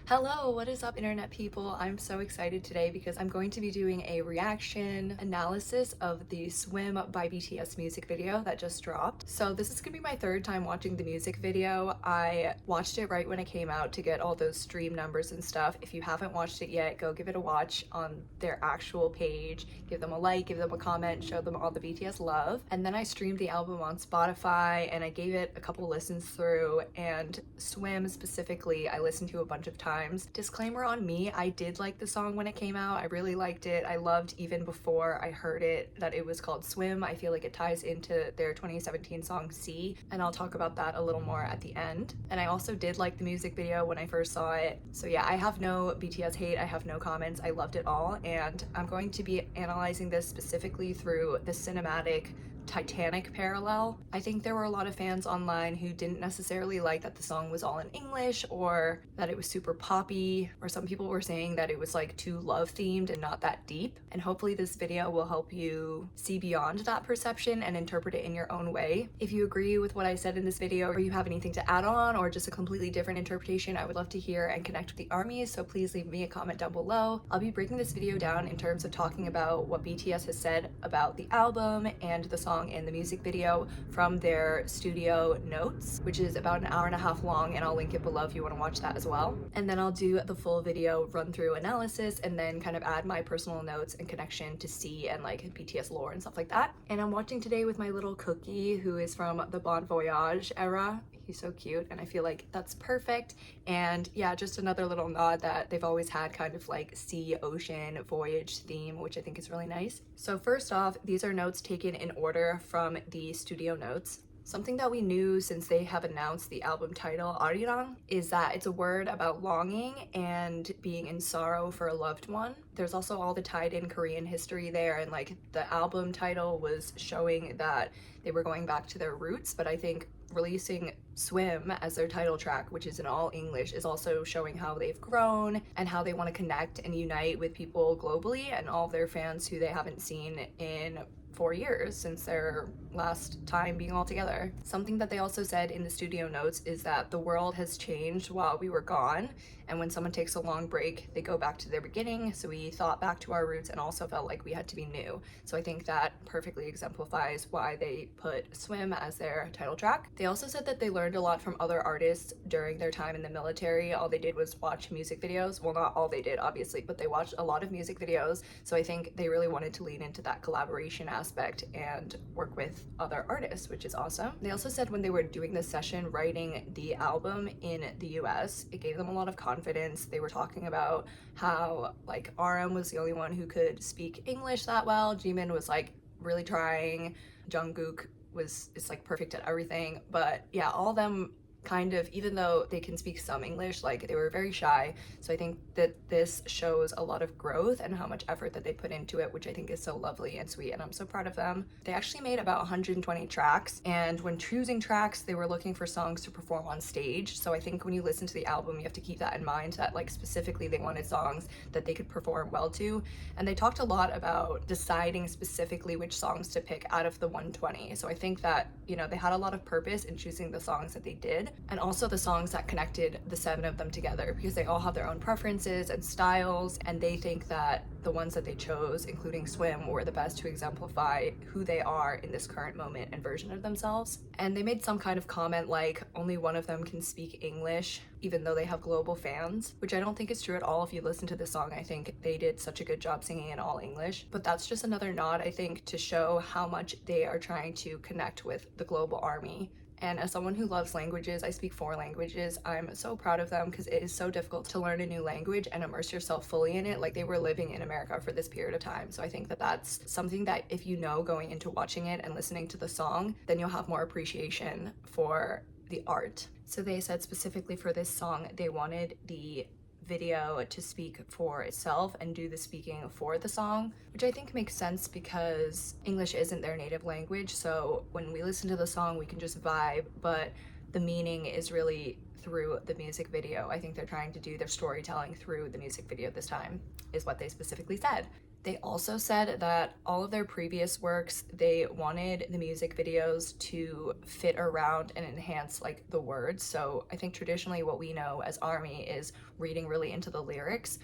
Hello, what is up, internet people? I'm so excited today because I'm going to be doing a reaction analysis of the Swim by BTS music video that just dropped. So this is gonna be my third time watching the music video. I watched it right when it came out to get all those stream numbers and stuff. If you haven't watched it yet, go give it a watch on their actual page. Give them a like, give them a comment, show them all the BTS love. And then I streamed the album on Spotify and I gave it a couple listens through, and Swim specifically I listened to a bunch of times. Disclaimer on me, I did like the song when it came out. I really liked it. I loved even before I heard it that it was called Swim. I feel like it ties into their 2017 song See, and I'll talk about that a little more at the end. And I also did like the music video when I first saw it. So yeah, I have no BTS hate, I have no comments. I loved it all, and I'm going to be analyzing this specifically through the cinematic Titanic parallel. I think there were a lot of fans online who didn't necessarily like that the song was all in English or that it was super poppy, or some people were saying that it was like too love themed and not that deep. And hopefully this video will help you see beyond that perception and interpret it in your own way. If you agree with what I said in this video, or you have anything to add on or just a completely different interpretation, I would love to hear and connect with the armies, so please leave me a comment down below. I'll be breaking this video down in terms of talking about what BTS has said about the album and the song and the music video from their studio notes, which is about an hour and a half long, and I'll link it below if you want to watch that as well. And then I'll do the full video run through analysis and then kind of add my personal notes and connection to C and like BTS lore and stuff like that. And I'm watching today with my little cookie who is from the Bon Voyage era. He's so cute and I feel like that's perfect. And yeah, just another little nod that they've always had kind of like sea, ocean, voyage theme, which I think is really nice. So first off, these are notes taken in order from the studio notes. Something that we knew since they have announced the album title, Arirang, is that it's a word about longing and being in sorrow for a loved one. There's also all the tied in Korean history there, and like the album title was showing that they were going back to their roots, but I think releasing Swim as their title track, which is in all English, is also showing how they've grown and how they want to connect and unite with people globally and all of their fans who they haven't seen in 4 years since their last time being all together. Something that they also said in the studio notes is that the world has changed while we were gone, and when someone takes a long break, they go back to their beginning, so we thought back to our roots and also felt like we had to be new. So I think that perfectly exemplifies why they put Swim as their title track. They also said that they learned a lot from other artists during their time in the military. All they did was watch music videos. Well, not all they did, obviously, but they watched a lot of music videos, so I think they really wanted to lean into that collaboration aspect and work with other artists, which is awesome. They also said when they were doing this session writing the album in the US, it gave them a lot of confidence. They were talking about how like RM was the only one who could speak English that well. Jimin was like really trying. Jungkook is like perfect at everything. But yeah, all of them kind of, even though they can speak some English, like they were very shy. So I think that this shows a lot of growth and how much effort that they put into it, which I think is so lovely and sweet, and I'm so proud of them. They actually made about 120 tracks, and when choosing tracks, they were looking for songs to perform on stage. So I think when you listen to the album, you have to keep that in mind, that like specifically they wanted songs that they could perform well to. And they talked a lot about deciding specifically which songs to pick out of the 120. So I think that, you know, they had a lot of purpose in choosing the songs that they did, and also the songs that connected the 7 of them together, because they all have their own preferences and styles, and they think that the ones that they chose, including Swim, were the best to exemplify who they are in this current moment and version of themselves. And they made some kind of comment like only one of them can speak English, even though they have global fans, which I don't think is true at all. If you listen to the song, I think they did such a good job singing in all English. But that's just another nod, I think, to show how much they are trying to connect with the global army. And as someone who loves languages, I speak 4 languages, I'm so proud of them because it is so difficult to learn a new language and immerse yourself fully in it. Like, they were living in America for this period of time. So I think that that's something that if you know going into watching it and listening to the song, then you'll have more appreciation for the art. So they said specifically for this song, they wanted the video to speak for itself and do the speaking for the song, which I think makes sense because English isn't their native language. So when we listen to the song, we can just vibe, but the meaning is really through the music video. I think they're trying to do their storytelling through the music video this time, is what they specifically said. They also said that all of their previous works, they wanted the music videos to fit around and enhance like the words. So I think traditionally what we know as ARMY is reading really into the lyrics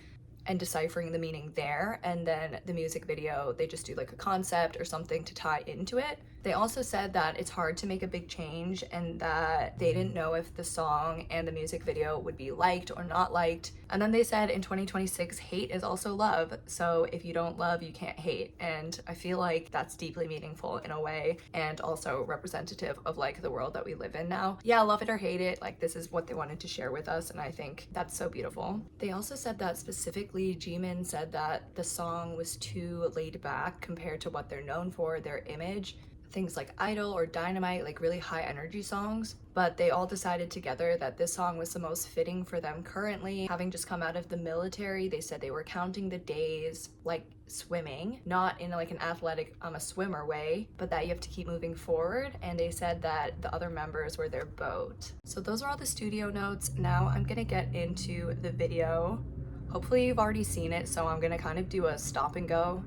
and deciphering the meaning there, and then the music video, they just do like a concept or something to tie into it. They also said that it's hard to make a big change and that they didn't know if the song and the music video would be liked or not liked. And then they said in 2026, hate is also love. So if you don't love, you can't hate. And I feel like that's deeply meaningful in a way and also representative of like the world that we live in now. Yeah, love it or hate it, like this is what they wanted to share with us, and I think that's so beautiful. They also said that specifically Jimin said that the song was too laid back compared to what they're known for, their image. Things like Idol or Dynamite, like really high energy songs, but they all decided together that this song was the most fitting for them currently. Having just come out of the military, they said they were counting the days like swimming, not in like an athletic, I'm a swimmer way, but that you have to keep moving forward. And they said that the other members were their boat. So those are all the studio notes. Now I'm gonna get into the video. Hopefully you've already seen it, so I'm gonna kind of do a stop and go.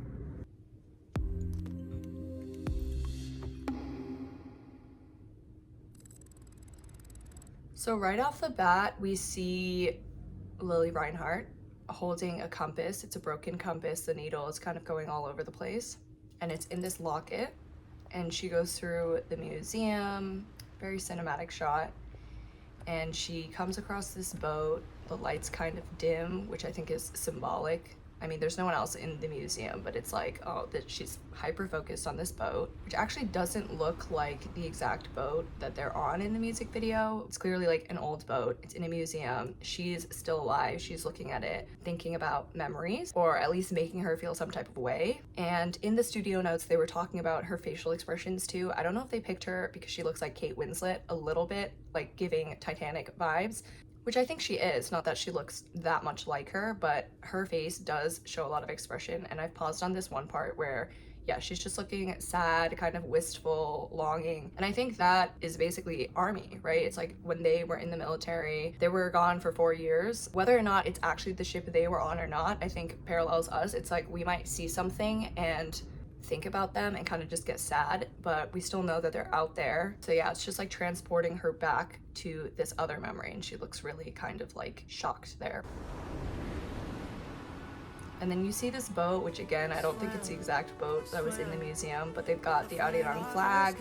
So right off the bat, we see Lily Reinhardt holding a compass. It's a broken compass. The needle is kind of going all over the place. And it's in this locket. And she goes through the museum, very cinematic shot. And she comes across this boat. The light's kind of dim, which I think is symbolic. I mean, there's no one else in the museum, but it's like, oh, that she's hyper focused on this boat, which actually doesn't look like the exact boat that they're on in the music video. It's clearly like an old boat. It's in a museum. She's still alive. She's looking at it, thinking about memories, or at least making her feel some type of way. And in the studio notes, they were talking about her facial expressions too. I don't know if they picked her because she looks like Kate Winslet a little bit, like giving Titanic vibes, which I think she is, not that she looks that much like her, but her face does show a lot of expression. And I've paused on this one part where, yeah, she's just looking sad, kind of wistful, longing. And I think that is basically ARMY, right? It's like when they were in the military, they were gone for 4 years. Whether or not it's actually the ship they were on or not, I think parallels us. It's like we might see something and think about them and kind of just get sad, but we still know that they're out there. So yeah, it's just like transporting her back to this other memory, and she looks really kind of like shocked there. And then you see this boat, which again, I don't think it's the exact boat that was in the museum, but they've got the Arirang flag.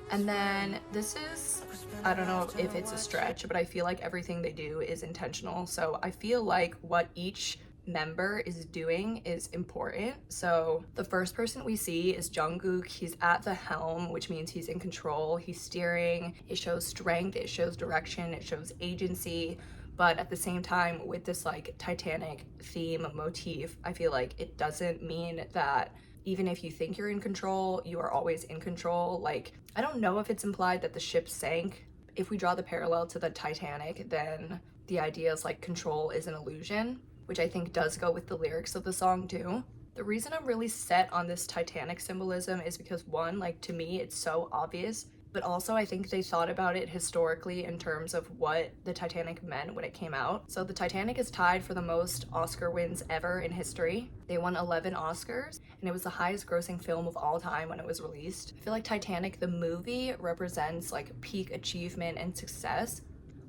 And then this is, I don't know if it's a stretch, but I feel like everything they do is intentional. So I feel like what each member is doing is important. So the first person we see is Jungkook. He's at the helm, which means he's in control. He's steering. It shows strength, it shows direction, it shows agency. But at the same time, with this like Titanic theme motif, I feel like it doesn't mean that even if you think you're in control, you are always in control. Like, I don't know if it's implied that the ship sank. If we draw the parallel to the Titanic, then the idea is like control is an illusion, which I think does go with the lyrics of the song too. The reason I'm really set on this Titanic symbolism is because one, like to me, it's so obvious, but also I think they thought about it historically in terms of what the Titanic meant when it came out. So the Titanic is tied for the most Oscar wins ever in history. They won 11 Oscars, and it was the highest grossing film of all time when it was released. I feel like Titanic, the movie, represents like peak achievement and success,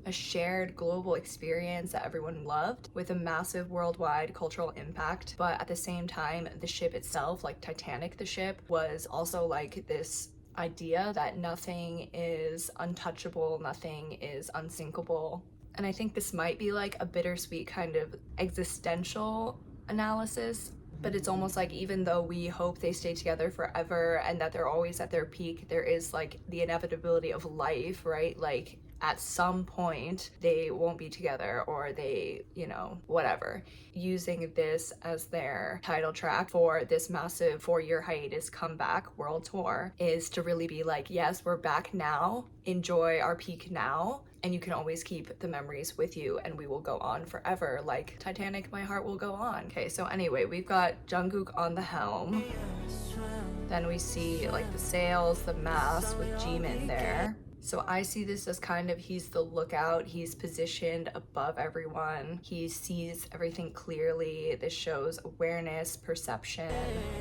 a shared global experience that everyone loved with a massive worldwide cultural impact. But at the same time, the ship itself, like Titanic, the ship, was also like this idea that nothing is untouchable, nothing is unsinkable. And I think this might be like a bittersweet kind of existential analysis, but it's almost like even though we hope they stay together forever and that they're always at their peak, there is like the inevitability of life, right? Like at some point they won't be together, or they, you know, whatever. Using this as their title track for this massive 4-year hiatus comeback world tour is to really be like, yes, we're back now, enjoy our peak now, and you can always keep the memories with you, and we will go on forever. Like Titanic, my heart will go on. Okay, so anyway, we've got Jungkook on the helm. Then we see like the sails, the mast with Jimin there. So I see this as kind of, he's the lookout, he's positioned above everyone, he sees everything clearly. This shows awareness, perception.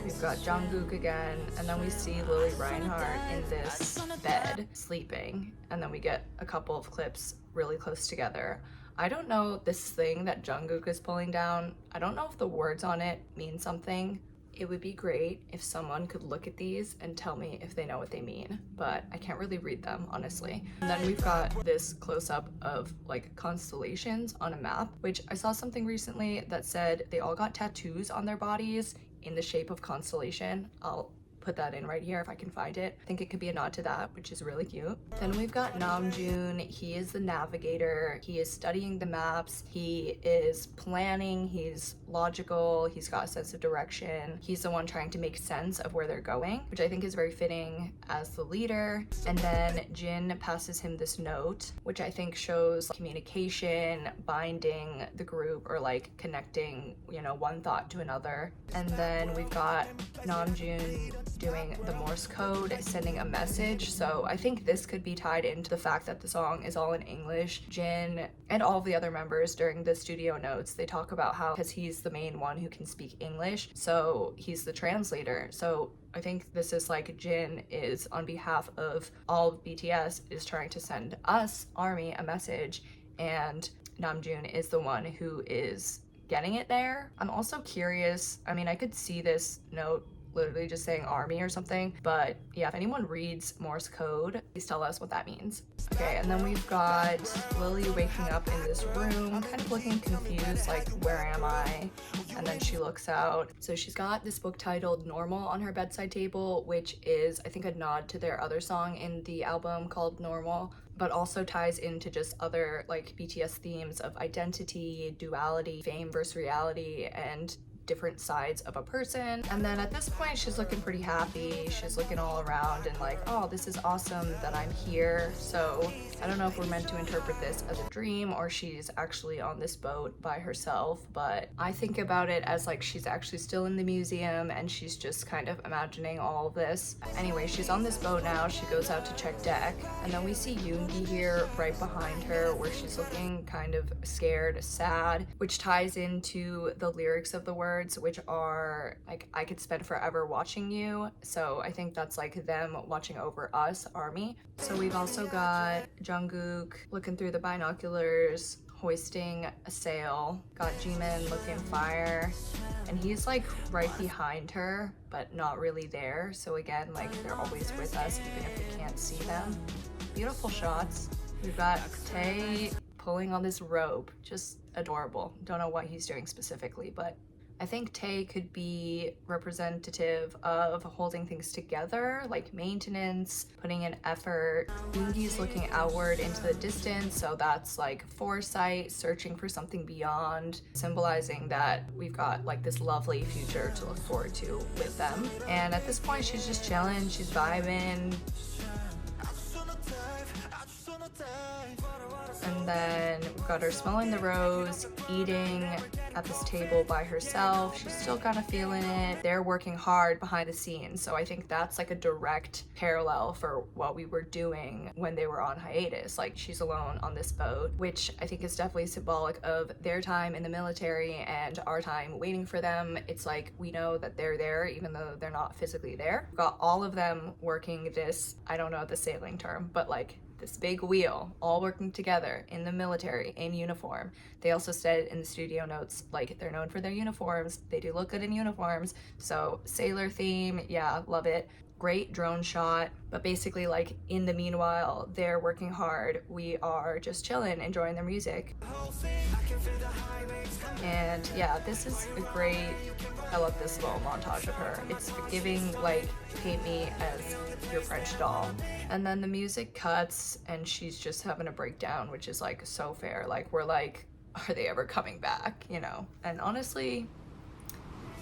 We've got Jungkook again, and then we see Lily Reinhardt in this bed sleeping, and then we get a couple of clips really close together. I don't know, this thing that Jungkook is pulling down, I don't know if the words on it mean something. It would be great if someone could look at these and tell me if they know what they mean, but I can't really read them, honestly. And then we've got this close-up of like constellations on a map, which I saw something recently that said they all got tattoos on their bodies in the shape of constellation. I'll put that in right here if I can find it. I think it could be a nod to that, which is really cute. Then we've got Namjoon. He is the navigator. He is studying the maps. He is planning. He's logical. He's got a sense of direction. He's the one trying to make sense of where they're going, which I think is very fitting as the leader. And then Jin passes him this note, which I think shows communication, binding the group, or like connecting, you know, one thought to another. And then we've got Namjoon doing the Morse code, sending a message. So I think this could be tied into the fact that the song is all in English. Jin and all of the other members during the studio notes, they talk about how, because he's the main one who can speak English, so he's the translator. So I think this is like Jin is on behalf of all of BTS is trying to send us, ARMY, a message, and Namjoon is the one who is getting it there. I'm also curious, I mean, I could see this note literally just saying ARMY or something, but yeah, if anyone reads Morse code, please tell us what that means. Okay, and then we've got Lily waking up in this room, kind of looking confused, like, where am I? And then she looks out. So she's got this book titled Normal on her bedside table, which is, I think, a nod to their other song in the album called Normal, but also ties into just other like BTS themes of identity, duality, fame versus reality, and different sides of a person. And then at this point she's looking pretty happy. She's looking all around and like, oh, this is awesome that I'm here. So I don't know if we're meant to interpret this as a dream or she's actually on this boat by herself, but I think about it as like she's actually still in the museum and she's just kind of imagining all of this. Anyway, she's on this boat now. She goes out to check deck, and then we see Yoongi here right behind her where she's looking kind of scared, sad, which ties into the lyrics of the words, which are like, I could spend forever watching you. So I think that's like them watching over us, ARMY. So we've also got Jungkook looking through the binoculars, hoisting a sail. Got Jimin looking fire, and he's like right behind her, but not really there. So again, like they're always with us, even if we can't see them. Beautiful shots. We've got Tae pulling on this rope, just adorable. Don't know what he's doing specifically, but I think Tae could be representative of holding things together, like maintenance, putting in effort. Yoongi's looking outward into the distance, so that's like foresight, searching for something beyond, symbolizing that we've got like this lovely future to look forward to with them. And at this point, she's just chilling, she's vibing. And then we've got her smelling the rose, eating at this table by herself. She's still kind of feeling it. They're working hard behind the scenes. So I think that's like a direct parallel for what we were doing when they were on hiatus. Like she's alone on this boat, which I think is definitely symbolic of their time in the military and our time waiting for them. It's like we know that they're there even though they're not physically there. We've got all of them working this, I don't know the sailing term, but like this big wheel, all working together in the military, in uniform. They also said in the studio notes, like they're known for their uniforms. They do look good in uniforms. So sailor theme, yeah, love it. Great drone shot, but basically like in the meanwhile, they're working hard. We are just chilling, enjoying their music. And yeah, this is a great, I love this little montage of her. It's giving like, paint me as your French doll. And then the music cuts and she's just having a breakdown, which is like so fair. Like we're like, are they ever coming back, you know? And honestly,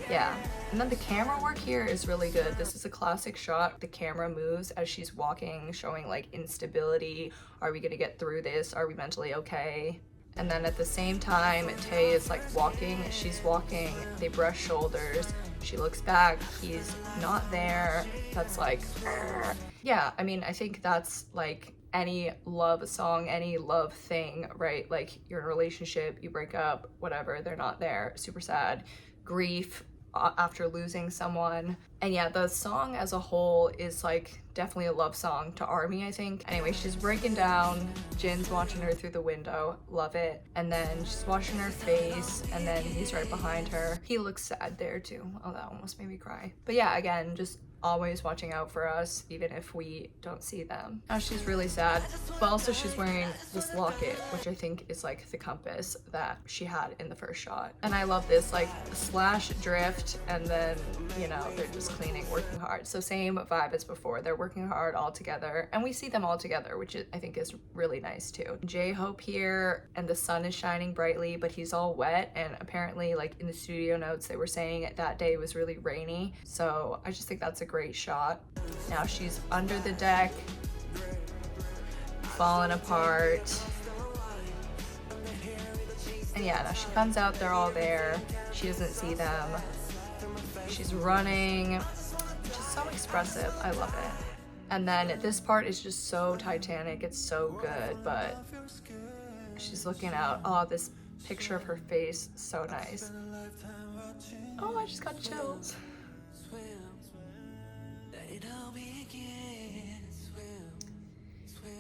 yeah. And then the camera work here is really good. This is a classic shot. The camera moves as she's walking, showing like instability. Are we gonna get through this? Are we mentally okay? And then at the same time, Tae is like walking, she's walking, they brush shoulders, she looks back, he's not there. That's like, yeah, I mean, I think that's like any love song, any love thing, right? Like you're in a relationship, you break up, whatever, they're not there, super sad, grief after losing someone. And yeah, the song as a whole is like definitely a love song to ARMY, I think. Anyway, she's breaking down, Jin's watching her through the window, love it. And then she's washing her face, and then he's right behind her. He looks sad there too. Oh, that almost made me cry. But yeah, again, just always watching out for us, even if we don't see them. Now she's really sad, but also she's wearing this locket, which I think is like the compass that she had in the first shot. And I love this, like slash drift, and then, you know, they're just cleaning, working hard. So same vibe as before, they're working hard all together, and we see them all together, which I think is really nice too. J-Hope here, and the sun is shining brightly, but he's all wet, and apparently like in the studio notes they were saying that day was really rainy, so I just think that's a great shot. Now she's under the deck, falling apart. And yeah, now she comes out, they're all there. She doesn't see them. She's running, which is so expressive. I love it. And then this part is just so Titanic. It's so good, but she's looking out. Oh, this picture of her face, so nice. Oh, I just got chills.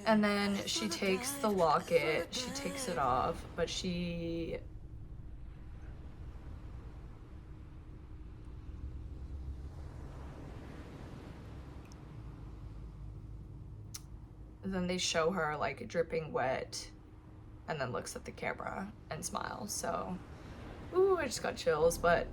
And then she takes the locket, she takes it off, but then they show her like dripping wet, and then looks at the camera and smiles. So, ooh, I just got chills. But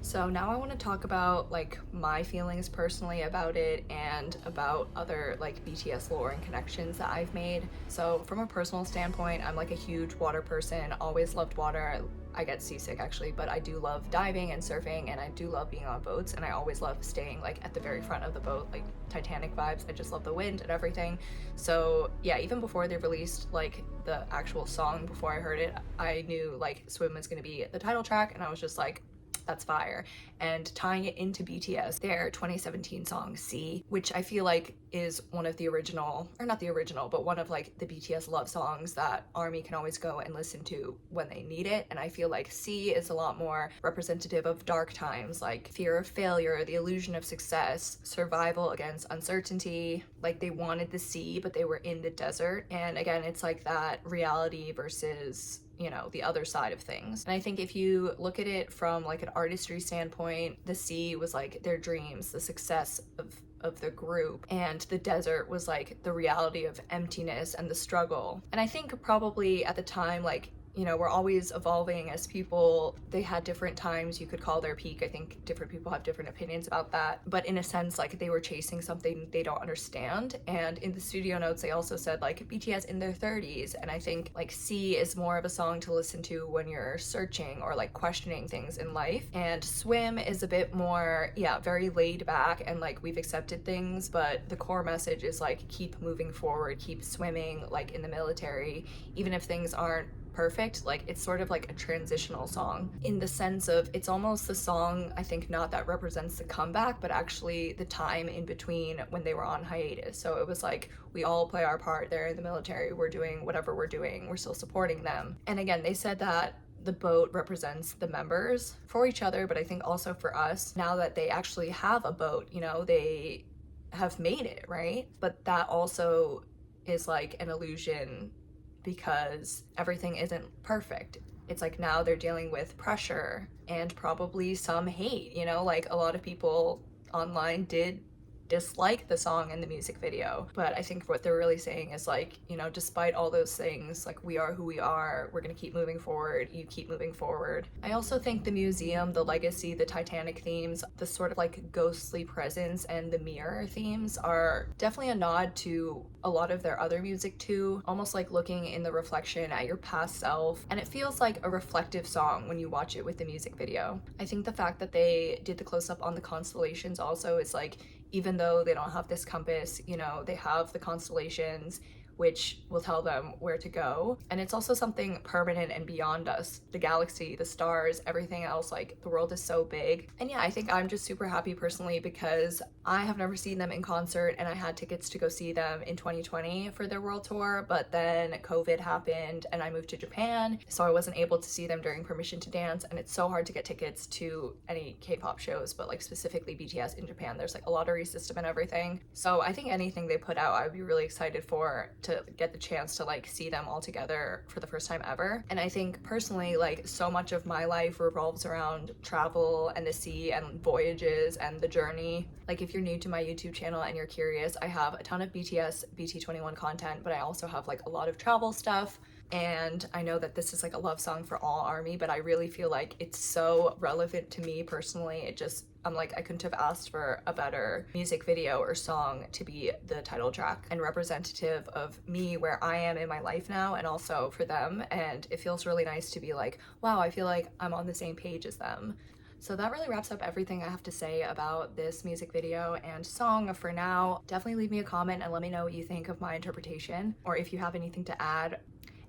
so now I want to talk about like my feelings personally about it, and about other like BTS lore and connections that I've made. So from a personal standpoint, I'm like a huge water person, always loved water. I get seasick actually, but I do love diving and surfing, and I do love being on boats, and I always love staying like at the very front of the boat, like Titanic vibes. I just love the wind and everything. So yeah, even before they released like the actual song, before I heard it, I knew like Swim was gonna be the title track, and I was just like, that's fire. And tying it into BTS, their 2017 song See, which I feel like is one of the original, or not the original, but one of like the BTS love songs that ARMY can always go and listen to when they need it. And I feel like See is a lot more representative of dark times, like fear of failure, the illusion of success, survival against uncertainty. Like they wanted the sea, but they were in the desert. And again, it's like that reality versus, you know, the other side of things. And I think if you look at it from like an artistry standpoint, the sea was like their dreams, the success of the group, and the desert was like the reality of emptiness and the struggle. And I think probably at the time, like, you know, we're always evolving as people. They had different times you could call their peak. I think different people have different opinions about that. But in a sense, like they were chasing something they don't understand. And in the studio notes, they also said like BTS in their 30s. And I think like See is more of a song to listen to when you're searching or like questioning things in life. And Swim is a bit more, yeah, very laid back, and like we've accepted things, but the core message is like keep moving forward, keep swimming, like in the military, even if things aren't perfect. Like it's sort of like a transitional song, in the sense of it's almost the song, I think, not that represents the comeback, but actually the time in between when they were on hiatus. So it was like, we all play our part, they're in the military, we're doing whatever we're doing, we're still supporting them. And again, they said that the boat represents the members for each other, but I think also for us, now that they actually have a boat, you know, they have made it, right? But that also is like an illusion, because everything isn't perfect. It's like now they're dealing with pressure and probably some hate, you know, like a lot of people online did dislike the song and the music video. But I think what they're really saying is like, you know, despite all those things, like we are who we are, we're gonna keep moving forward, you keep moving forward. I also think the museum, the legacy, the Titanic themes, the sort of like ghostly presence and the mirror themes are definitely a nod to a lot of their other music too, almost like looking in the reflection at your past self. And it feels like a reflective song when you watch it with the music video. I think the fact that they did the close-up on the constellations also is like, even though they don't have this compass, you know, they have the constellations, which will tell them where to go. And it's also something permanent and beyond us. The galaxy, the stars, everything else, like the world is so big. And yeah, I think I'm just super happy personally because I have never seen them in concert, and I had tickets to go see them in 2020 for their world tour, but then COVID happened and I moved to Japan, so I wasn't able to see them during Permission to Dance. And it's so hard to get tickets to any K-pop shows, but like specifically BTS in Japan, there's like a lottery system and everything. So I think anything they put out I would be really excited for, to get the chance to like see them all together for the first time ever. And I think personally, like, so much of my life revolves around travel and the sea and voyages and the journey. Like, if you're new to my YouTube channel and you're curious, I have a ton of BTS BT21 content, but I also have like a lot of travel stuff. And I know that this is like a love song for all ARMY, but I really feel like it's so relevant to me personally. I'm like, I couldn't have asked for a better music video or song to be the title track and representative of me, where I am in my life now, and also for them. And it feels really nice to be like, wow, I feel like I'm on the same page as them. So that really wraps up everything I have to say about this music video and song for now. Definitely leave me a comment and let me know what you think of my interpretation, or if you have anything to add.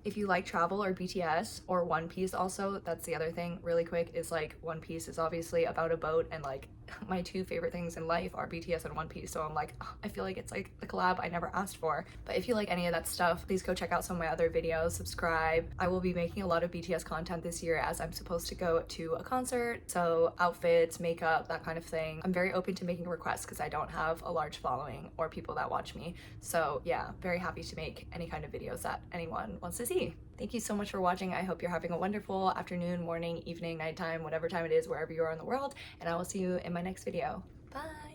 If you like travel or BTS or One Piece also, that's the other thing really quick, is like One Piece is obviously about a boat, and like my two favorite things in life are BTS and One Piece, so I'm like, oh, I feel like it's like the collab I never asked for. But if you like any of that stuff, please go check out some of my other videos, subscribe. I will be making a lot of BTS content this year as I'm supposed to go to a concert, so outfits, makeup, that kind of thing. I'm very open to making requests because I don't have a large following or people that watch me. So yeah, very happy to make any kind of videos that anyone wants to see. Thank you so much for watching. I hope you're having a wonderful afternoon, morning, evening, nighttime, whatever time it is, wherever you are in the world, and I will see you in my next video. Bye!